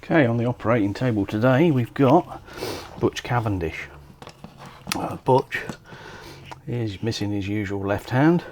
Okay, on the operating table today we've got Butch Cavendish. Butch is missing his usual left hand.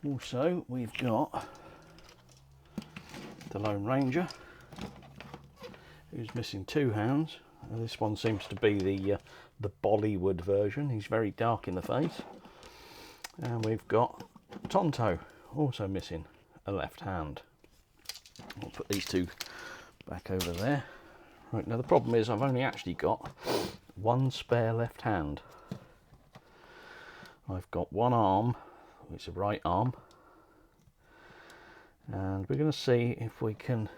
Also, we've got the Lone Ranger, who's missing two hands. This one seems to be the Bollywood version. He's very dark in the face. And we've got Tonto, also missing a left hand. I'll put these two back over there. Right, now the problem is I've only actually got one spare left hand. I've got one arm. It's a right arm, and we're going to see if we can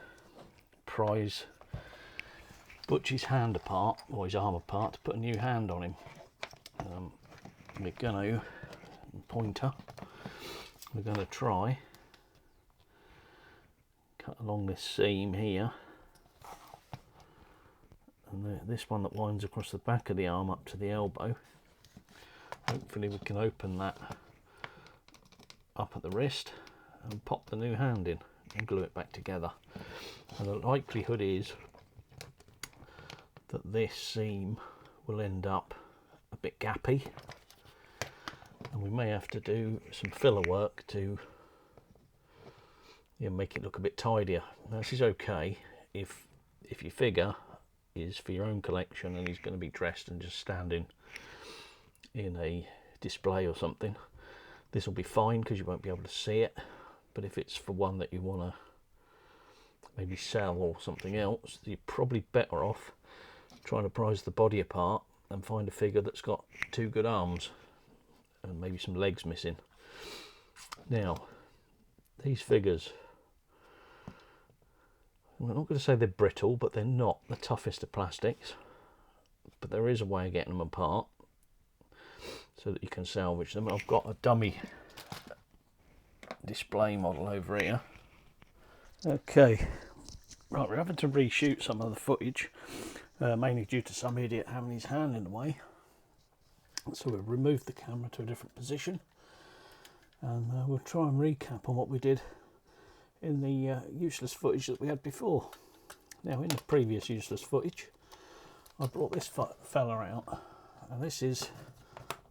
prise Butch's hand apart, or his arm apart, to put a new hand on him. We're going to pointer. We're going to try cut along this seam here, and this one that winds across the back of the arm up to the elbow. Hopefully we can open that up at the wrist and pop the new hand in and glue it back together. And the likelihood is that this seam will end up a bit gappy, and we may have to do some filler work to make it look a bit tidier. Now, this is okay if your figure is for your own collection and he's going to be dressed and just standing in a display or something. This will be fine because you won't be able to see it, but if it's for one that you want to maybe sell or something else, you're probably better off trying to prise the body apart and find a figure that's got two good arms and maybe some legs missing. Now, these figures, I'm not going to say they're brittle, but they're not the toughest of plastics, but there is a way of getting them apart so that you can salvage them. I've got a dummy display model over here. Okay, right, we're having to reshoot some of the footage, mainly due to some idiot having his hand in the way. So we'll remove the camera to a different position, and we'll try and recap on what we did in the useless footage that we had before. Now, in the previous useless footage, I brought this fella out, and this is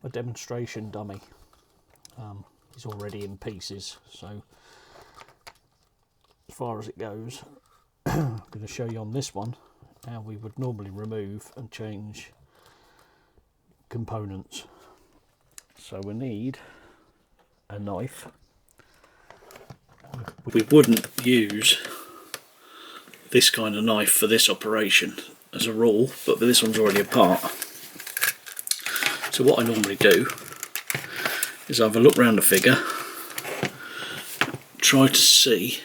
a demonstration dummy. He's already in pieces, so as far as it goes, I'm going to show you on this one how we would normally remove and change components. So we need a knife. We wouldn't use this kind of knife for this operation as a rule, but this one's already apart. So what I normally do is have a look around the figure, try to see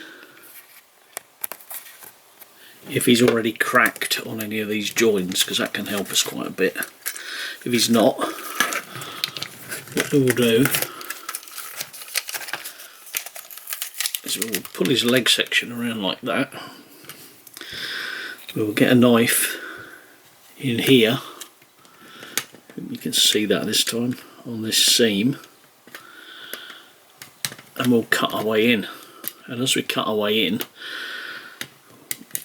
if he's already cracked on any of these joins, because that can help us quite a bit. If he's not, what we will do is we'll pull his leg section around like that. We'll get a knife in here. You can see that this time on this seam, and we'll cut our way in. And as we cut our way in,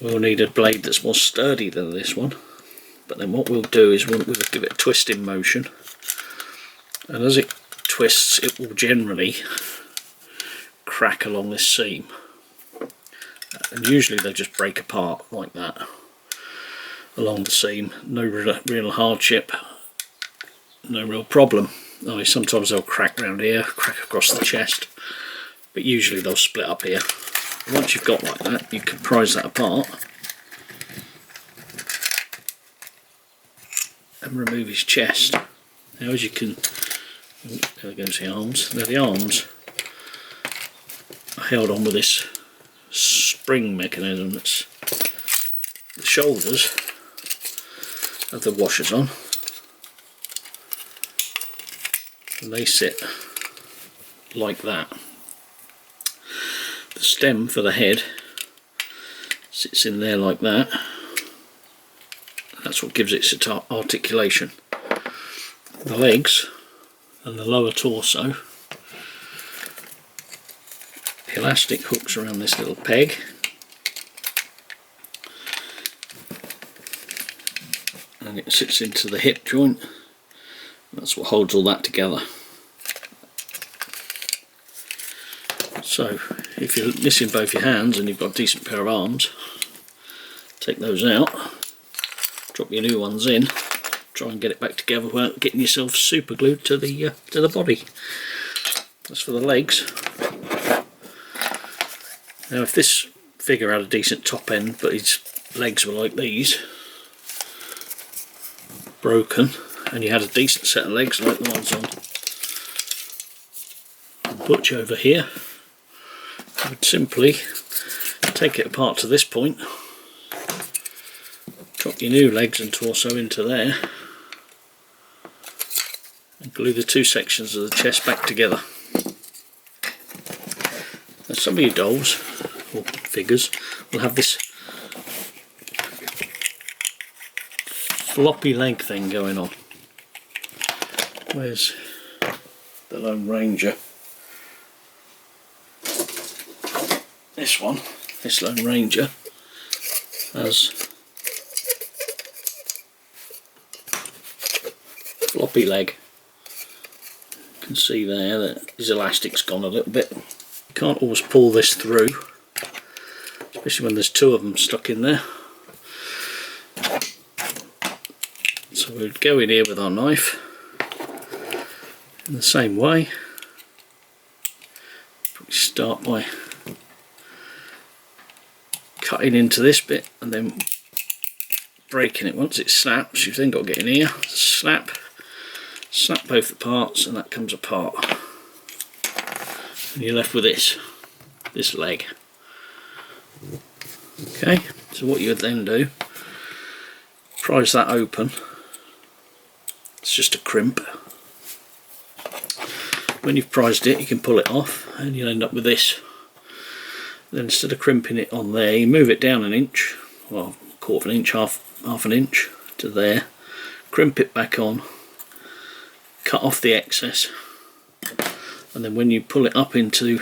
we'll need a blade that's more sturdy than this one. But then what we'll do is we'll give it a twisting motion, and as it twists, it will generally crack along this seam, and usually they just break apart like that. along the seam, no real hardship, no real problem. I mean, sometimes they'll crack round here, crack across the chest, but usually they'll split up here. Once you've got like that, you can prise that apart and remove his chest. Now, as you can, there goes the arms. Now the arms are held on with this spring mechanism. That's the shoulders have the washers on, and they sit like that. The stem for the head sits in there like that. That's what gives it its articulation. The legs and the lower torso, the elastic hooks around this little peg, and it sits into the hip joint. That's what holds all that together. So if you're missing both your hands and you've got a decent pair of arms, take those out, drop your new ones in, try and get it back together without getting yourself super glued to the body. That's for the legs. Now, if this figure had a decent top end but his legs were like these, broken, and you had a decent set of legs like the ones on Butch over here, you would simply take it apart to this point, drop your new legs and torso into there, and glue the two sections of the chest back together. Now, some of your dolls or figures will have this floppy leg thing going on. Where's the Lone Ranger? This Lone Ranger has floppy leg. You can see there that his elastic's gone a little bit. You can't always pull this through, especially when there's two of them stuck in there. So we'd go in here with our knife in the same way. Probably start by cutting into this bit and then breaking it. Once it snaps, you've then got to get in here, snap both the parts, and that comes apart. And you're left with this leg. Okay, so what you would then do, prise that open. It's just a crimp. When you've prised it, you can pull it off and you'll end up with this. Then instead of crimping it on there, you move it down an inch, well, quarter of an inch, half an inch to there, crimp it back on, cut off the excess, and then when you pull it up through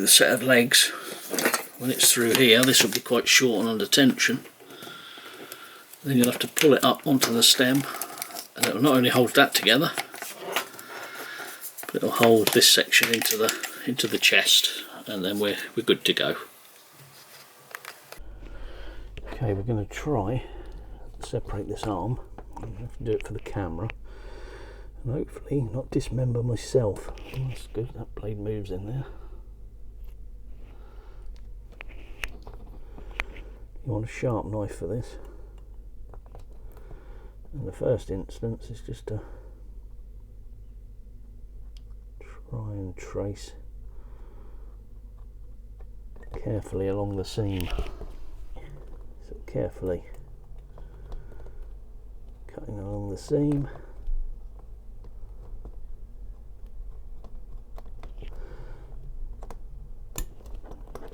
the set of legs, when it's through here, this will be quite short and under tension. Then you'll have to pull it up onto the stem, and it will not only hold that together, but it will hold this section into the chest, and then we're good to go. Okay, we're going to try and separate this arm. I have to do it for the camera, and hopefully not dismember myself. Oh, that's good, that blade moves in there. You want a sharp knife for this. In the first instance, it's just to try and trace carefully along the seam. So carefully cutting along the seam.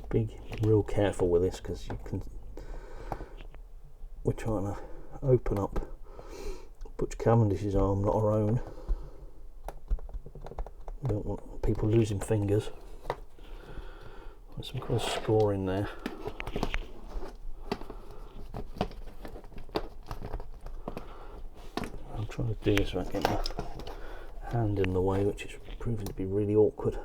Be real careful with this, because we're trying to open up Butch Cavendish's arm, not our own. We don't want people losing fingers. There's some kind of score in there. I'm trying to do this without getting my hand in the way, which is proving to be really awkward.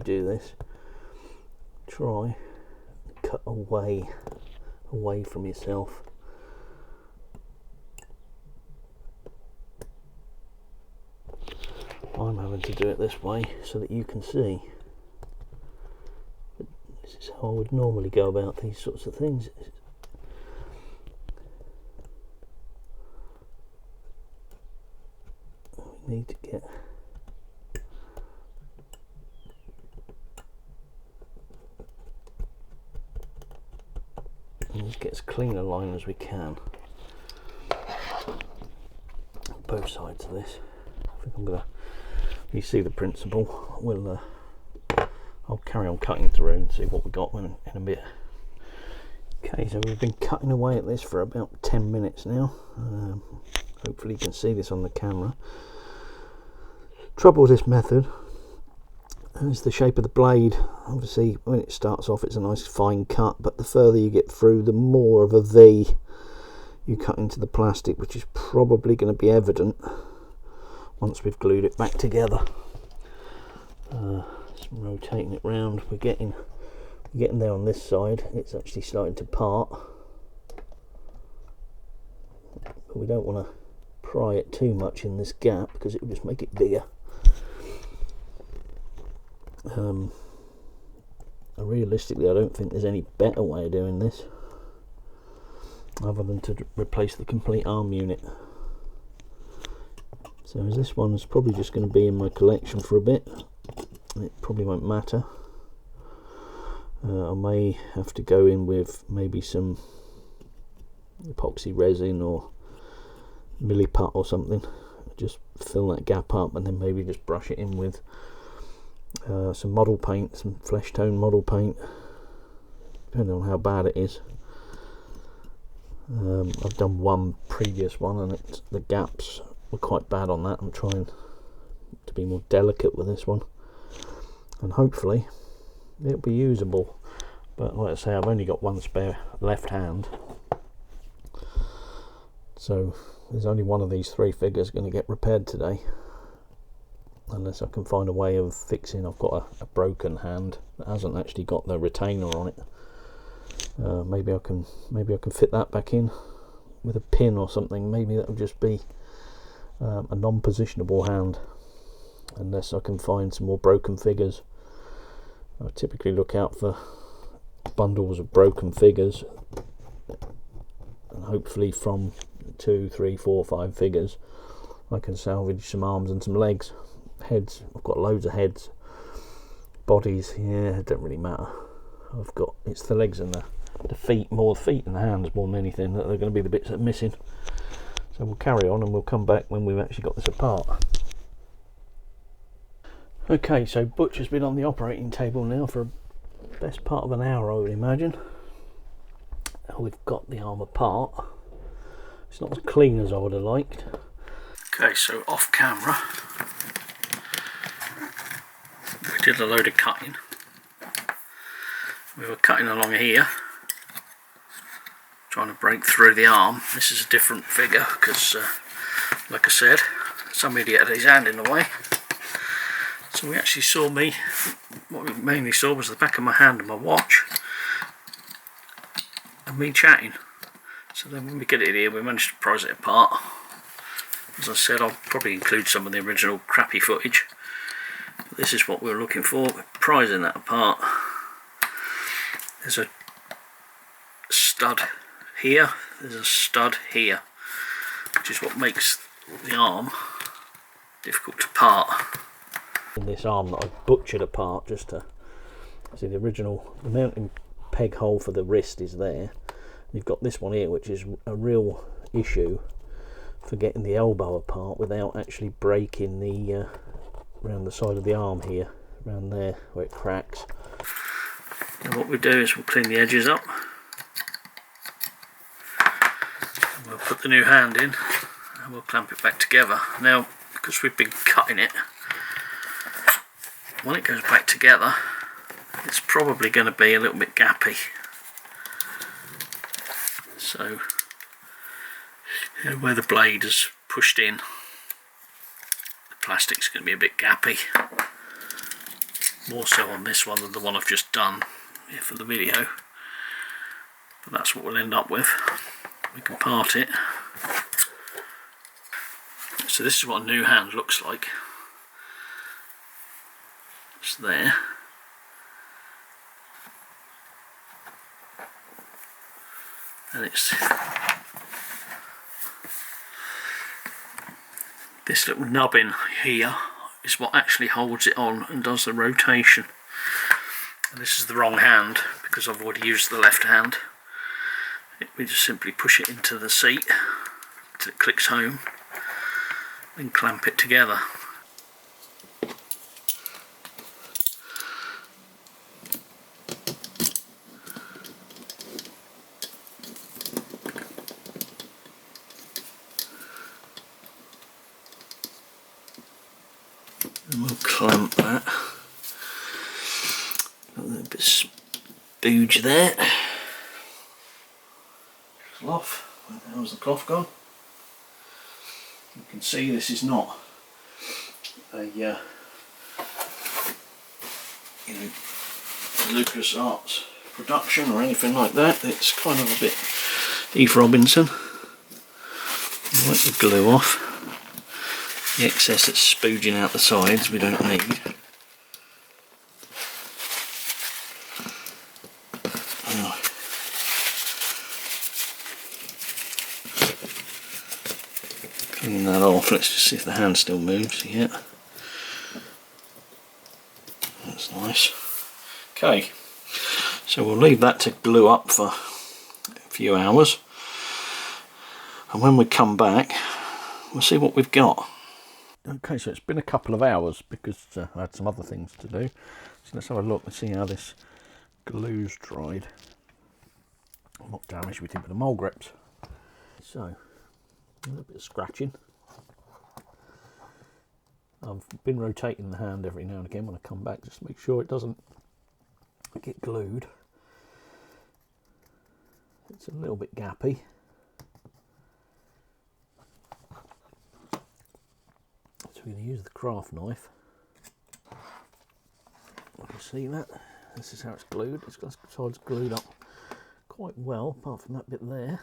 do this, try and cut away from yourself. I'm having to do it this way so that you can see. But this is how I would normally go about these sorts of things. We need to get and just get as clean a line as we can. Both sides of this. I think I'm gonna. You see the principle. I'll carry on cutting through and see what we got in a bit. Okay, so we've been cutting away at this for about 10 minutes now. Hopefully you can see this on the camera. Trouble with this method is the shape of the blade. Obviously when it starts off it's a nice fine cut, but the further you get through the more of a V you cut into the plastic, which is probably going to be evident once we've glued it back together. Just rotating it round, we're getting there on this side. It's actually starting to part, but we don't want to pry it too much in this gap because it will just make it bigger. Realistically, I don't think there's any better way of doing this other than to replace the complete arm unit. So as this one's probably just going to be in my collection for a bit, it probably won't matter. I may have to go in with maybe some epoxy resin or milliput or something, just fill that gap up, and then maybe just brush it in with some model paint, some flesh tone model paint, depending on how bad it is. I've done one previous one and the gaps were quite bad on that. I'm trying to be more delicate with this one, and hopefully it'll be usable. But like I say, I've only got one spare left hand, so there's only one of these three figures going to get repaired today, unless I can find a way of fixing. I've got a broken hand that hasn't actually got the retainer on it. Maybe I can fit that back in with a pin or something. Maybe that'll just be a non-positionable hand, unless I can find some more broken figures. I typically look out for bundles of broken figures, and hopefully from 2, 3, 4, 5 figures I can salvage some arms and some legs. Heads, I've got loads of heads. Bodies, yeah, it don't really matter. It's the legs and the feet, more feet and the hands more than anything, that are going to be the bits that are missing. So we'll carry on and we'll come back when we've actually got this apart. Okay, so Butch has been on the operating table now for the best part of an hour, I would imagine. We've got the arm apart. It's not as clean as I would have liked. Okay, so off camera we did a load of cutting. We were cutting along here, trying to break through the arm. This is a different figure because, like I said, some idiot had his hand in the way. So we actually saw what we mainly saw was the back of my hand and my watch, and me chatting. So then when we get it here, we managed to prise it apart. As I said, I'll probably include some of the original crappy footage. But this is what we were looking for. We're prising that apart. There's a stud here, there's a stud here, which is what makes the arm difficult to part. And this arm that I butchered apart just to see the mounting peg hole for the wrist is there. You've got this one here, which is a real issue for getting the elbow apart without actually breaking the around the side of the arm here, around there where it cracks. Now what we do is we'll clean the edges up, and we'll put the new hand in and we'll clamp it back together. Now because we've been cutting it, when it goes back together it's probably going to be a little bit gappy. So where the blade is pushed in, the plastic's going to be a bit gappy. more so on this one than the one I've just done here for the video, but that's what we'll end up with. We can part it. So this is what a new hand looks like. It's there. And it's this little nubbin here is what actually holds it on and does the rotation. And this is the wrong hand because I've already used the left hand. We just simply push it into the seat until it clicks home, then clamp it together. And we'll clamp that. Got a little bit of spooge there. Cloth. How's the cloth gone? You can see this is not a Lucas Arts production or anything like that. It's kind of a bit Eve Robinson. Wipe the glue off. The excess that's spooging out the sides we don't need. Now, clean that off. Let's just see if the hand still moves. Yeah, that's nice. Okay, so we'll leave that to glue up for a few hours, and when we come back we'll see what we've got. Okay, so it's been a couple of hours because I had some other things to do. So let's have a look and see how this glue's dried. Not damaged with it, but the mole grips. So, a little bit of scratching. I've been rotating the hand every now and again when I come back just to make sure it doesn't get glued. It's a little bit gappy. So we're going to use the craft knife. You can see that. This is how it's glued. It's got sides glued up quite well, apart from that bit there.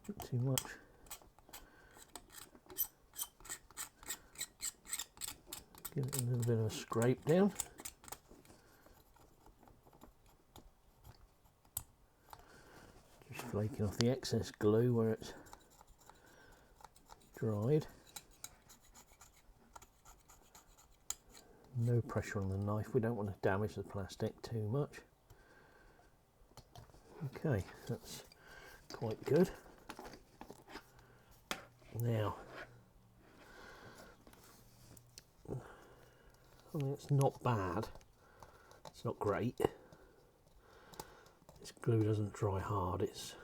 Not too much. Give it a little bit of a scrape down. Just flaking off the excess glue where it's dried. No pressure on the knife, we don't want to damage the plastic too much. Okay, that's quite good. Now, I mean, it's not bad, it's not great. This glue doesn't dry hard, it's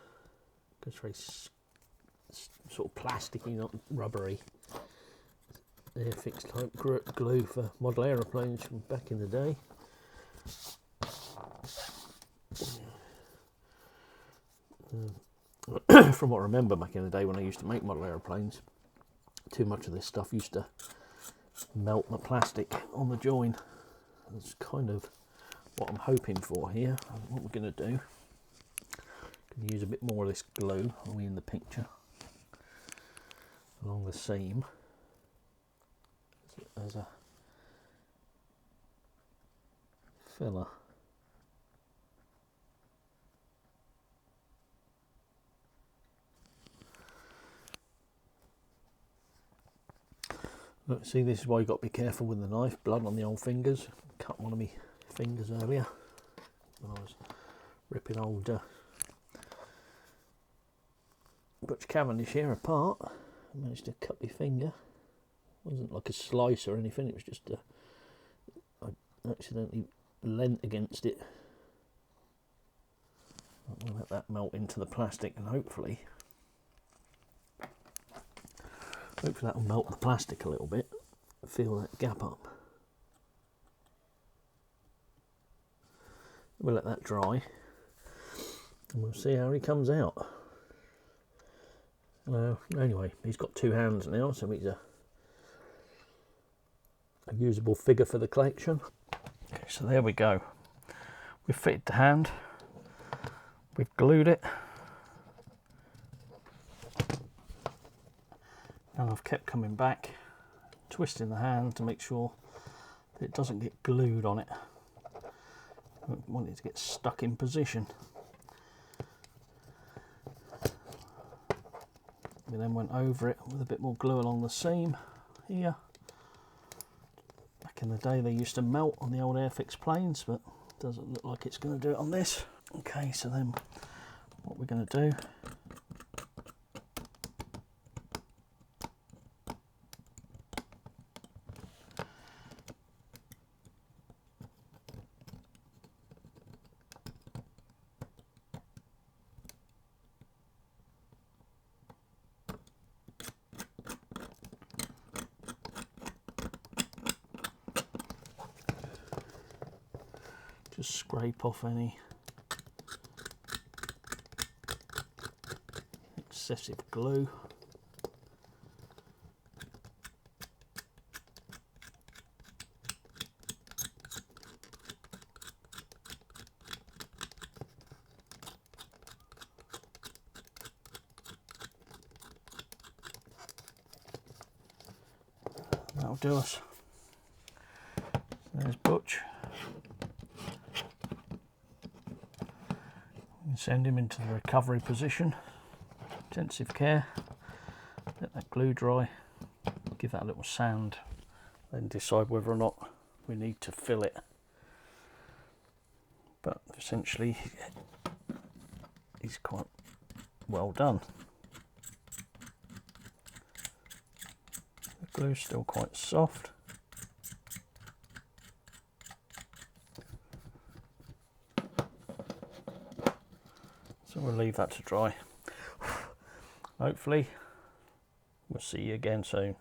very sort of plasticky, not rubbery. Air fixed type glue for model aeroplanes from back in the day. From what I remember back in the day when I used to make model aeroplanes, too much of this stuff used to melt the plastic on the join. That's kind of what I'm hoping for here. What we're going to do, can use a bit more of this glue, are we in the picture, along the seam as a filler. Look, see, this is why you've got to be careful with the knife. Blood on the old fingers. Cut one of my fingers earlier when I was ripping old Butch Cavendish here apart. I managed to cut my finger. It wasn't like a slice or anything, it was just I accidentally leant against it. I'll let that melt into the plastic and hopefully that will melt the plastic a little bit. Feel that gap up. We'll let that dry and we'll see how he comes out. Anyway, he's got two hands now, so he's a usable figure for the collection. Okay, so there we go. We've fitted the hand, we've glued it, and I've kept coming back, twisting the hand to make sure that it doesn't get glued on it. I don't want it to get stuck in position. We then went over it with a bit more glue along the seam here. Back in the day they used to melt on the old Airfix planes, but it doesn't look like it's going to do it on this. Okay, so then what we're going to do, just scrape off any excessive glue. That'll do us. There's Butch. Send him into the recovery position. Intensive care. Let that glue dry. Give that a little sand. Then decide whether or not we need to fill it. But essentially, he's quite well done. The glue's still quite soft. So we'll leave that to dry. Hopefully, we'll see you again soon.